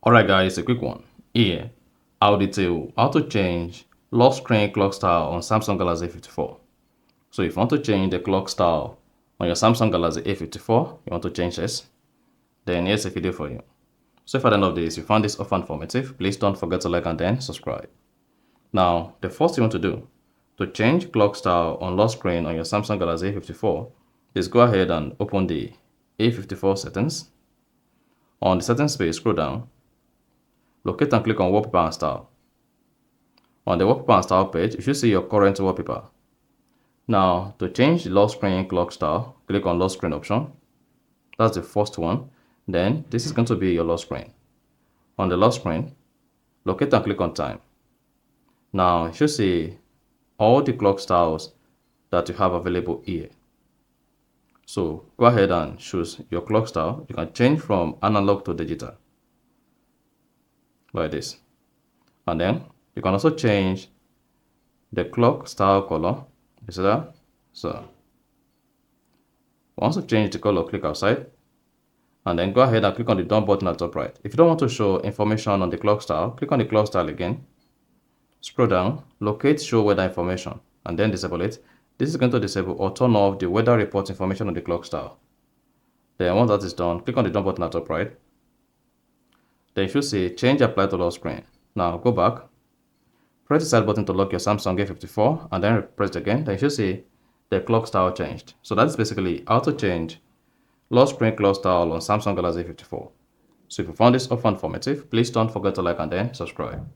Alright guys, a quick one. Here, I'll detail how to change lock screen clock style on Samsung Galaxy A54. So if you want to change the clock style on your Samsung Galaxy A54, you want to change this, then here's a video for you. So if at the end of this you found this offer informative, please don't forget to like and then subscribe. Now, the first thing you want to do to change clock style on lock screen on your Samsung Galaxy A54 is go ahead and open the A54 settings. On the settings page, scroll down, locate and click on wallpaper and style. On the wallpaper and style page, you should see your current wallpaper. Now, to change the lock screen clock style, click on lock screen option. That's the first one. Then this is going to be your lock screen. On the lock screen, locate and click on time. Now, you should see all the clock styles that you have available here. So go ahead and choose your clock style. You can change from analog to digital like this. And then you can also change the clock style color. You see that? So once you change the color, click outside and then go ahead and click on the done button at the top right. If you don't want to show information on the clock style, click on the clock style again. Scroll down, locate show weather information and then disable it. This is going to disable or turn off the weather report information on the clock style. Then once that is done, click on the done button at the top right. Then you should say change apply to lock screen. Now go back, press the side button to lock your Samsung A54 and then press it again. Then you should see the clock style changed. So that's basically how to change lock screen clock style on Samsung Galaxy A54. So if you found this offer informative, please don't forget to like and then subscribe.